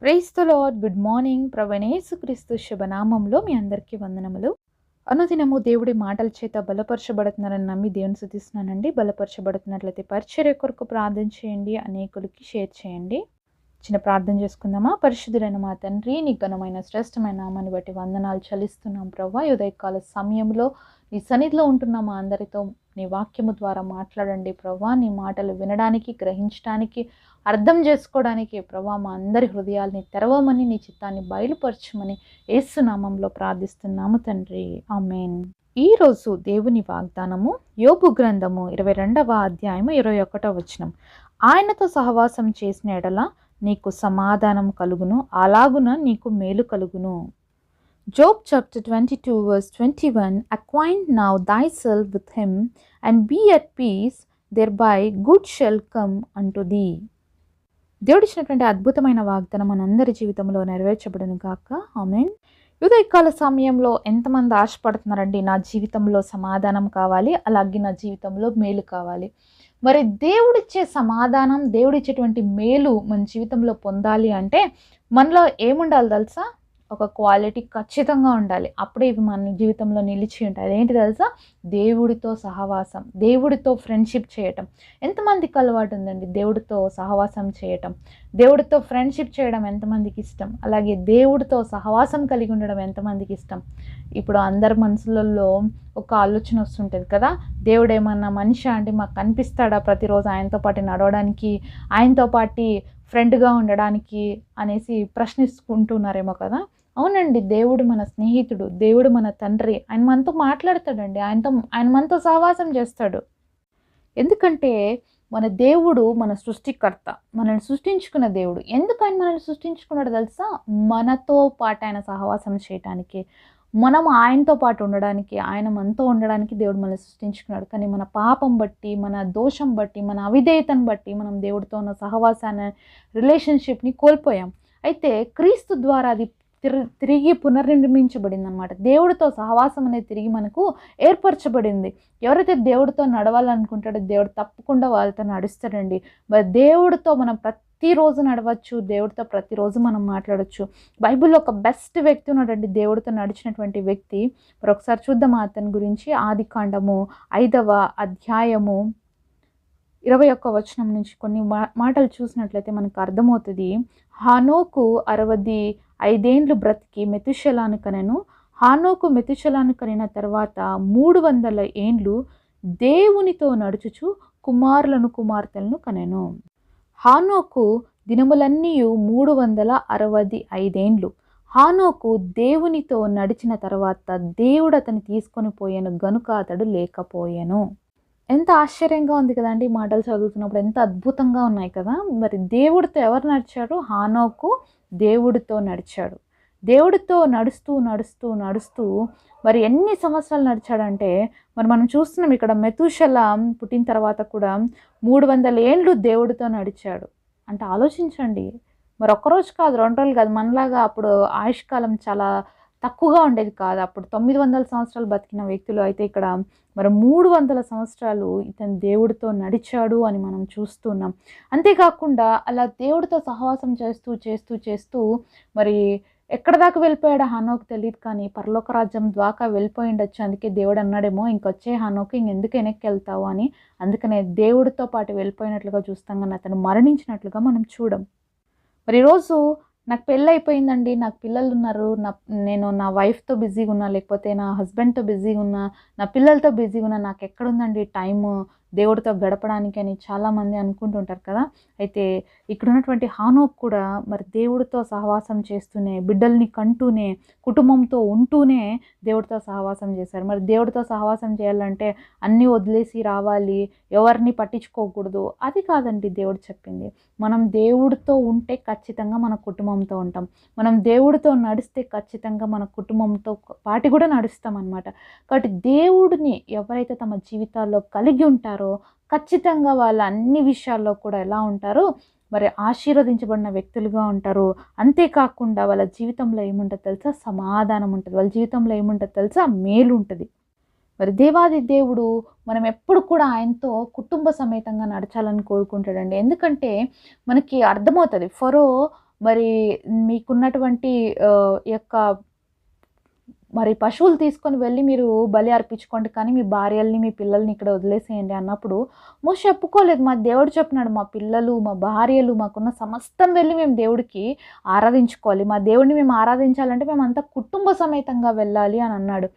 Praise the lord. Good morning. ప్రభువైన యేసుక్రీస్తు శుభనామంలో మీ అందరికీ వందనములు. అనుదినము దేవుడి మాటల చేత బలపరచబడుతున్నారని నమ్మి దేవుని స్తుతిస్తున్నానండి. బలపరచబడుతున్నట్లయితే పరిచర్య కొరకు ప్రార్థన చేయండి, అనేకులకి షేర్ చేయండి. చిన్న ప్రార్థన చేసుకుందామా. పరిశుద్ధుడైన మా తండ్రి, నీ ఘనమైన శ్రేష్టమైన నామాన్ని బట్టి వందనాలు చెల్లిస్తున్నాం ప్రభా. ఈ ఉదయకాల సమయంలో నీ సన్నిధిలో ఉంటున్న మా అందరితో నీ వాక్యము ద్వారా మాట్లాడండి ప్రభా. నీ మాటలు వినడానికి, గ్రహించడానికి, అర్థం చేసుకోవడానికి ప్రభా మా అందరి హృదయాల్ని తెరవమని, నీ చిత్తాన్ని బయలుపరచమని యేసు నామంలో ప్రార్థిస్తున్నాము తండ్రి. ఆమేన్. ఈరోజు దేవుని వాగ్దానము యోబు గ్రంథము 22వ అధ్యాయము 21వ వచనం. ఆయనతో సహవాసం చేసిన ఎడల నీకు సమాధానం కలుగును, అలాగున నీకు మేలు కలుగును. Job chapter 22 verse 21. Acquaint now thyself with him, and be at peace, thereby good shall come unto thee. దేవుడిచ్చినటువంటి అద్భుతమైన వాగ్దానం మనందరి జీవితంలో నెరవేర్చబడును గాక. ఆమేన్. ఉదయకాల సమయంలో ఎంతమంది ఆశపడుతున్నారండి, నా జీవితంలో సమాధానం కావాలి, అలాగే నా జీవితంలో మేలు కావాలి. మరి దేవుడిచ్చే సమాధానం, దేవుడిచ్చేటువంటి మేలు మన జీవితంలో పొందాలి అంటే మనలో ఏముండాలి తెలుసా? ఒక క్వాలిటీ ఖచ్చితంగా ఉండాలి. అప్పుడే ఇవి మన జీవితంలో నిలిచి ఉంటాయి. అదేంటి తెలుసా? దేవుడితో సహవాసం, దేవుడితో ఫ్రెండ్షిప్ చేయటం. ఎంతమందికి అలవాటు ఉందండి దేవుడితో సహవాసం చేయటం? దేవుడితో ఫ్రెండ్షిప్ చేయడం ఎంతమందికి ఇష్టం? అలాగే దేవుడితో సహవాసం కలిగి ఉండడం ఎంతమందికి ఇష్టం? ఇప్పుడు అందరి మనసులలో ఒక ఆలోచన వస్తుంటుంది కదా, దేవుడు ఏమన్నా మనిషి అంటే మాకు కనిపిస్తాడా ప్రతిరోజు ఆయనతో పాటు నడవడానికి, ఆయనతో పాటు ఫ్రెండ్గా ఉండడానికి అనేసి ప్రశ్నిస్తుంటున్నారేమో కదా. అవునండి, దేవుడు మన స్నేహితుడు, దేవుడు మన తండ్రి. ఆయన మనతో మాట్లాడతాడండి, ఆయన మనతో సహవాసం చేస్తాడు. ఎందుకంటే మన దేవుడు మన సృష్టికర్త, మనల్ని సృష్టించుకున్న దేవుడు. ఎందుకు ఆయన మనల్ని సృష్టించుకున్నాడు తెలుసా? మనతో పాటు ఆయన సహవాసం చేయటానికి, మనం ఆయనతో పాటు ఉండడానికి, ఆయన మనతో ఉండడానికి దేవుడు మనల్ని సృష్టించుకున్నాడు. కానీ మన పాపం బట్టి, మన దోషం బట్టి, మన అవిధేయతను బట్టి మనం దేవుడితో ఉన్న సహవాసాన్ని, రిలేషన్షిప్ని కోల్పోయాం. అయితే క్రీస్తు ద్వారా అది తిరిగి పునర్నిర్మించబడింది అనమాట. దేవుడితో సహవాసం అనేది తిరిగి మనకు ఏర్పరచబడింది. ఎవరైతే దేవుడితో నడవాలనుకుంటాడో దేవుడు తప్పకుండా వాళ్ళతో నడుస్తాడండి. మరి దేవుడితో మనం ప్రతిరోజు నడవచ్చు, దేవుడితో ప్రతిరోజు మనం మాట్లాడవచ్చు. బైబిల్లో ఒక బెస్ట్ వ్యక్తి ఉన్నాడండి, దేవుడితో నడిచినటువంటి వ్యక్తి. మరి ఒకసారి చూద్దాం అతని గురించి. ఆదికాండము 5వ అధ్యాయము 21వ వచనం నుంచి కొన్ని మాటలు చూసినట్లయితే మనకు అర్థమవుతుంది. హానోకు 65 బ్రతికి మెతుషెలాను కనెను. హానోకు మెతుషెలాను కనిన తర్వాత 300 ఏండ్లు దేవునితో నడుచుచు కుమారులను కుమార్తెలను కనెను. హానోకు దినములన్నీ 365 ఏండ్లు. హానోకు దేవునితో నడిచిన తర్వాత దేవుడు అతన్ని తీసుకొని పోయాను గనుక అతడు లేకపోయాను. ఎంత ఆశ్చర్యంగా ఉంది కదండి, మాటలు చదువుతున్నప్పుడు ఎంత అద్భుతంగా ఉన్నాయి కదా. మరి దేవుడితో ఎవరు నడిచారు? హానోకు దేవుడితో నడిచాడు. దేవుడితో నడుస్తూ నడుస్తూ నడుస్తూ మరి ఎన్ని సంవత్సరాలు నడిచాడంటే, మరి మనం చూస్తున్నాం ఇక్కడ మెతుషెల పుట్టిన తర్వాత కూడా 300 ఏండ్లు దేవుడితో నడిచాడు. అంటే ఆలోచించండి, మరి ఒక్కరోజు కాదు, 2 రోజులు కాదు. మనలాగా అప్పుడు ఆయుష్కాలం చాలా తక్కువగా ఉండేది కాదు. అప్పుడు 900 సంవత్సరాలు బతికిన వ్యక్తులు అయితే ఇక్కడ మరి 300 సంవత్సరాలు ఇతను దేవుడితో నడిచాడు అని మనం చూస్తున్నాం. అంతేకాకుండా అలా దేవుడితో సహవాసం చేస్తూ చేస్తూ చేస్తూ మరి ఎక్కడ దాకా వెళ్ళిపోయాడో హానోకు తెలియదు, కానీ పరలోక రాజ్యం దాకా వెళ్ళిపోయి ఉండొచ్చు. అందుకే దేవుడు అన్నాడేమో, ఇంకొచ్చే హానోకు ఇంకెందుకు వెనక్కి వెళ్తావు అని. అందుకనే దేవుడితో పాటు వెళ్ళిపోయినట్లుగా చూస్తాం, కానీ అతను మరణించినట్లుగా మనం చూడం. మరి ఈరోజు నాకు పెళ్ళి అయిపోయిందండి, నాకు పిల్లలు ఉన్నారు, నేను నా వైఫ్తో బిజీగా ఉన్నా, లేకపోతే నా హస్బెండ్తో బిజీగా ఉన్నా, నా పిల్లలతో బిజీగా ఉన్నా, నాకు ఎక్కడుందండి టైము దేవుడితో గడపడానికి అని చాలామంది అనుకుంటుంటారు కదా. అయితే ఇక్కడ ఉన్నటువంటి హానోక్ కూడా మరి దేవుడితో సహవాసం చేస్తూనే, బిడ్డల్ని కంటూనే, కుటుంబంతో ఉంటూనే దేవుడితో సహవాసం చేశారు. మరి దేవుడితో సహవాసం చేయాలంటే అన్నీ వదిలేసి రావాలి, ఎవరిని పట్టించుకోకూడదు, అది కాదండి దేవుడు చెప్పింది. మనం దేవుడితో ఉంటే ఖచ్చితంగా మన కుటుంబంతో ఉంటాం. మనం దేవుడితో నడిస్తే ఖచ్చితంగా మన కుటుంబంతో పాటు కూడా నడుస్తాం అన్నమాట. కాబట్టి దేవుడిని ఎవరైతే తమ జీవితాల్లో కలిగి ఉంటారో ఖచ్చితంగా వాళ్ళు అన్ని విషయాల్లో కూడా ఎలా ఉంటారు? మరి ఆశీర్వదించబడిన వ్యక్తులుగా ఉంటారు. అంతేకాకుండా వాళ్ళ జీవితంలో ఏముంటుంది తెలుసా? సమాధానం ఉంటుంది. వాళ్ళ జీవితంలో ఏముంటుంది తెలుసా? మేలు ఉంటుంది. మరి దేవాది దేవుడు మనం ఎప్పుడు కూడా ఆయనతో కుటుంబ సమేతంగా నడచాలని కోరుకుంటాడండి. ఎందుకంటే మనకి అర్థమవుతుంది, ఫరో మరి మీకున్నటువంటి యొక్క మరి పశువులు తీసుకొని వెళ్ళి మీరు బలి అర్పించుకోండి. కానీ మీ భార్యలని, మీ పిల్లల్ని ఇక్కడ వదిలేసేయండి అన్నప్పుడు మోషే ఒప్పుకోలేదు. మా దేవుడు చెప్పినాడు. మా పిల్లలు, మా భార్యలు, మాకున్న సమస్తం వెళ్ళి మేము దేవుడికి ఆరాధించుకోవాలి. మా దేవుడిని మేము ఆరాధించాలంటే మేమంతా కుటుంబ సమేతంగా వెళ్ళాలి అని అన్నాడు.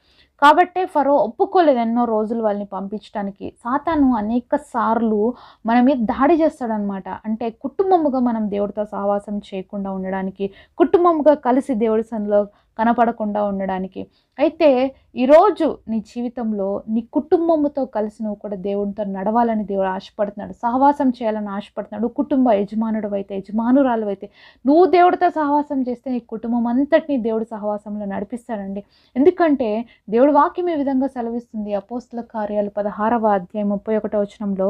కాబట్టే ఫరో ఒప్పుకోలేదు ఎన్నో రోజులు వాళ్ళని పంపించటానికి. సాతాను అనేక సార్లు మన మీద దాడి చేస్తాడనమాట. అంటే కుటుంబముగా మనం దేవుడితో సహవాసం చేయకుండా ఉండడానికి, కుటుంబముగా కలిసి దేవుడి సన్నిధిలో కనపడకుండా ఉండడానికి. అయితే ఈరోజు నీ జీవితంలో నీ కుటుంబముతో కలిసి నువ్వు కూడా దేవుడితో నడవాలని దేవుడు ఆశపడుతున్నాడు. సహవాసం చేయాలని ఆశపడుతున్నాడు. కుటుంబ యజమానుడివైతే, యజమానురాలివైతే నువ్వు దేవుడితో సహవాసం చేస్తే నీ కుటుంబం అంతటిని దేవుడి సహవాసంలో నడిపిస్తాడండి. ఎందుకంటే దేవుడి వాక్యం ఈ విధంగా సెలవిస్తుంది. అపోస్తల కార్యాలు 16వ అధ్యాయం 31వ వచనంలో,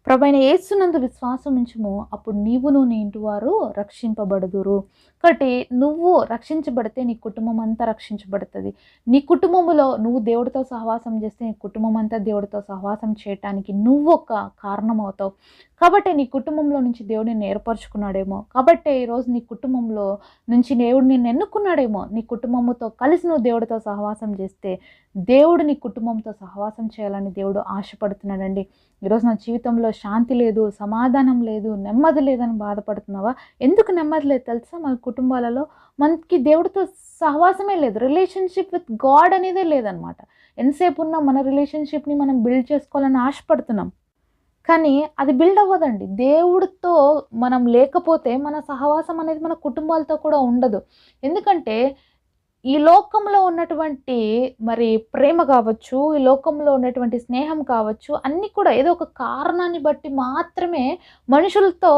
ప్రభువైన యేసునందు విశ్వాసం ఉంచుము, అప్పుడు నీవును నీ ఇంటివారు రక్షింపబడుదురు. కాబట్టి నువ్వు రక్షించబడితే నీ కుటుంబం అంతా రక్షించబడుతుంది. నీ కుటుంబంలో నువ్వు దేవుడితో సహవాసం చేస్తే నీ కుటుంబం అంతా దేవుడితో సహవాసం చేయటానికి నువ్వు ఒక కారణం అవుతావు. కాబట్టి నీ కుటుంబంలో నుంచి దేవుడు నిన్ను ఏర్పరచుకున్నాడేమో. కాబట్టే ఈరోజు నీ కుటుంబంలో నుంచి దేవుడు నిన్ను ఎన్నుకున్నాడేమో. నీ కుటుంబంతో కలిసి నువ్వు దేవుడితో సహవాసం చేస్తే దేవుడు నీ కుటుంబంతో సహవాసం చేయాలని దేవుడు ఆశపడుతున్నాడండి. ఈరోజు నా జీవితంలో శాంతి లేదు, సమాధానం లేదు, నెమ్మది లేదని బాధపడుతున్నావా? ఎందుకు నెమ్మది లేదు తెలుసా? మన కుటుంబాలలో మనకి దేవుడితో సహవాసమే లేదు. రిలేషన్షిప్ విత్ గాడ్ అనేదే లేదనమాట. ఎంతసేపు ఉన్నా మన రిలేషన్షిప్ని మనం బిల్డ్ చేసుకోవాలని ఆశపడుతున్నాం. కానీ అది బిల్డ్ అవ్వదండి. దేవుడితో మనం లేకపోతే మన సహవాసం అనేది మన కుటుంబాలతో కూడా ఉండదు. ఎందుకంటే ఈ లోకంలో ఉన్నటువంటి మరి ప్రేమ కావచ్చు, ఈ లోకంలో ఉన్నటువంటి స్నేహం కావచ్చు, అన్నీ కూడా ఏదో ఒక కారణాన్ని బట్టి మాత్రమే మనుషులతో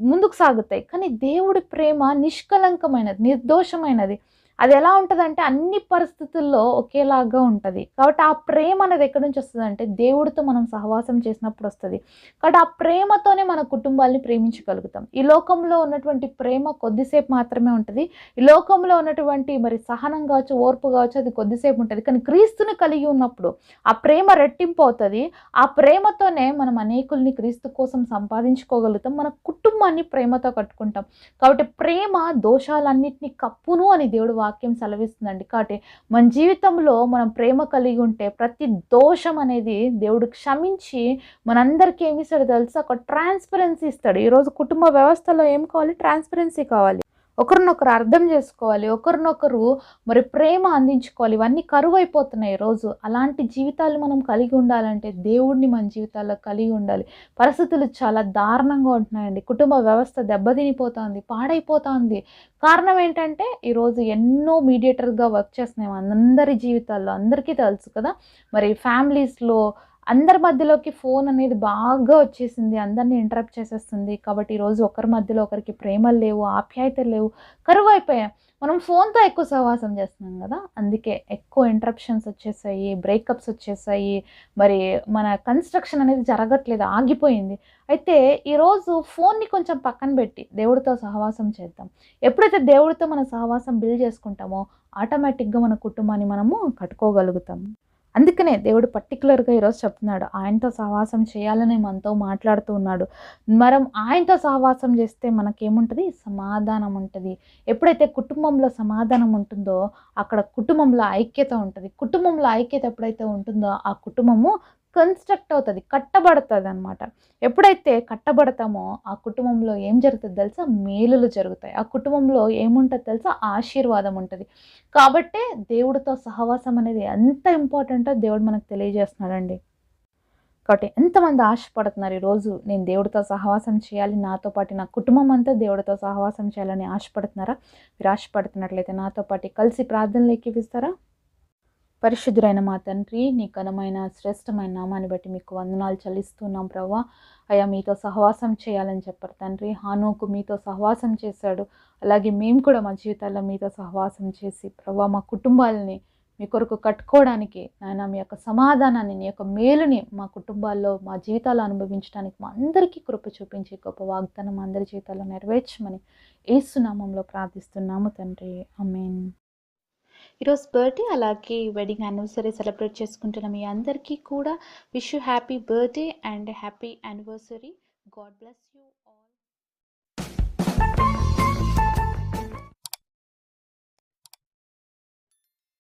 ముందుకు సాగుతాయి. కానీ దేవుడి ప్రేమ నిష్కలంకమైనది, నిర్దోషమైనది. అది ఎలా ఉంటదంటే అన్ని పరిస్థితుల్లో ఒకేలాగా ఉంటది. కాబట్టి ఆ ప్రేమ అనేది ఎక్కడి నుంచి వస్తదంటే దేవుడితో మనం సహవాసం చేసినప్పుడు వస్తది. కాబట్టి ఆ ప్రేమతోనే మన కుటుంబాల్ని ప్రేమించగలుగుతాం. ఈ లోకంలో ఉన్నటువంటి ప్రేమ కొద్దిసేపు మాత్రమే ఉంటది. ఈ లోకంలో ఉన్నటువంటి మరి సహనం కావచ్చు, ఓర్పు కావచ్చు, అది కొద్దిసేపు ఉంటది. కానీ క్రీస్తుని కలిగి ఉన్నప్పుడు ఆ ప్రేమ రెట్టింపు అవుతది. ఆ ప్రేమతోనే మనం అనేకుల్ని క్రీస్తు కోసం సంపాదించుకోగలుగుతాం. మన కుటుంబాన్ని ప్రేమతో కట్టుకుంటాం. కాబట్టి ప్రేమ దోషాలన్నిటిని కప్పును అని దేవుడు వాక్యం సెలవిస్తుందండి. కాబట్టి మన జీవితంలో మనం ప్రేమ కలిగి ఉంటే ప్రతి దోషం అనేది దేవుడు క్షమించి మనందరికీ ఏమి ఇస్తాడు తెలుసా? ఒక ట్రాన్స్పరెన్సీ ఇస్తాడు. ఈరోజు కుటుంబ వ్యవస్థలో ఏం కావాలి? ట్రాన్స్పరెన్సీ కావాలి. ఒకరినొకరు అర్థం చేసుకోవాలి. ఒకరినొకరు మరి ప్రేమ అందించుకోవాలి. ఇవన్నీ కరువైపోతున్నాయి ఈరోజు. అలాంటి జీవితాలు మనం కలిగి ఉండాలంటే దేవుడిని మన జీవితాల్లో కలిగి ఉండాలి. పరిస్థితులు చాలా దారుణంగా ఉంటున్నాయండి. కుటుంబ వ్యవస్థ దెబ్బతినిపోతుంది, పాడైపోతుంది. కారణం ఏంటంటే ఈరోజు ఎన్నో మీడియేటర్‌గా వర్క్ చేస్తున్నాం అందరి జీవితాల్లో. అందరికీ తెలుసు కదా! మరి ఫ్యామిలీస్‌లో అందరి మధ్యలోకి ఫోన్ అనేది బాగా వచ్చేసింది. అందరిని ఇంటరప్ట్ చేసేస్తుంది. కాబట్టి ఈరోజు ఒకరి మధ్యలో ఒకరికి ప్రేమలు లేవు, ఆప్యాయతలు లేవు, కరువైపోయాం. మనం ఫోన్‌తో ఎక్కువ సహవాసం చేస్తున్నాం గదా! అందుకే ఎక్కువ ఇంటరప్షన్స్ వచ్చేసాయి, బ్రేకప్స్ వచ్చేసాయి. మరి మన కన్‌స్ట్రక్షన్ అనేది జరగట్లేదు, ఆగిపోయింది. అయితే ఈరోజు ఫోన్‌ని కొంచెం పక్కన పెట్టి దేవుడితో సహవాసం చేద్దాం. ఎప్పుడైతే దేవుడితో మన సహవాసం బిల్డ్ చేసుకుంటామో ఆటోమేటిక్‌గా మన కుటుంబాన్ని మనము కట్టుకోగలుగుతాం. అందుకనే దేవుడు పర్టిక్యులర్‌గా ఈరోజు చెప్తున్నాడు. ఆయనతో సహవాసం చేయాలని మనతో మాట్లాడుతూ ఉన్నాడు. మనం ఆయనతో సహవాసం చేస్తే మనకేముంటది? సమాధానం ఉంటది. ఎప్పుడైతే కుటుంబంలో సమాధానం ఉంటుందో అక్కడ కుటుంబంలో ఐక్యత ఉంటది. కుటుంబంలో ఐక్యత ఎప్పుడైతే ఉంటుందో ఆ కుటుంబము కన్‌స్ట్రక్ట్ అవుతది. కట్టబడతదనమాట. ఎప్పుడైతే కట్టబడతామో ఆ కుటుంబంలో ఏం జరుగుతది తెలుసా? మేలులు జరుగుతాయి. ఆ కుటుంబంలో ఏముంటది తెలుసా? ఆశీర్వాదం ఉంటది. కాబట్టే దేవుడితో సహవాసం అనేది ఎంత ఇంపార్టెంటో దేవుడు మనకు తెలియజేస్తున్నాడండి. కాబట్టి ఎంతమంది ఆశపడుతున్నారు ఈరోజు నేను దేవుడితో సహవాసం చేయాలి, నాతో పాటు నా కుటుంబం అంతా దేవుడితో సహవాసం చేయాలని ఆశపడుతున్నారా? మీరు ఆశపడుతున్నట్లయితే నాతో పాటు కలిసి ప్రార్థనలు ఏకీవిస్తారా? పరిశుద్ధుడైన మా తండ్రి, నీ ఘనమైన శ్రేష్టమైన నామాన్ని బట్టి మీకు వందనాలు చెల్లిస్తున్నాం ప్రభువా. అయ్యా మీతో సహవాసం చేయాలని చెప్పారు తండ్రి. హానోకు మీతో సహవాసం చేశాడు. అలాగే మేము కూడా మా జీవితాల్లో మీతో సహవాసం చేసి ప్రభువా మా కుటుంబాలని మీ కొరకు కట్టుకోవడానికి నాయన మీ యొక్క సమాధానాన్ని, నీ యొక్క మేలుని మా కుటుంబాల్లో, మా జీవితాల్లో అనుభవించడానికి మా అందరికీ కృప చూపించి గొప్ప వాగ్దానం మా అందరి జీవితాల్లో నెరవేర్చమని యేసు నామంలో ప్రార్థిస్తున్నాము తండ్రి. ఆమేన్. ఈరోజు బర్త్డే అలాగే వెడ్డింగ్ యానివర్సరీ సెలబ్రేట్ చేసుకుంటున్న మీ అందరికీ కూడా wish you happy birthday and happy anniversary. God bless you.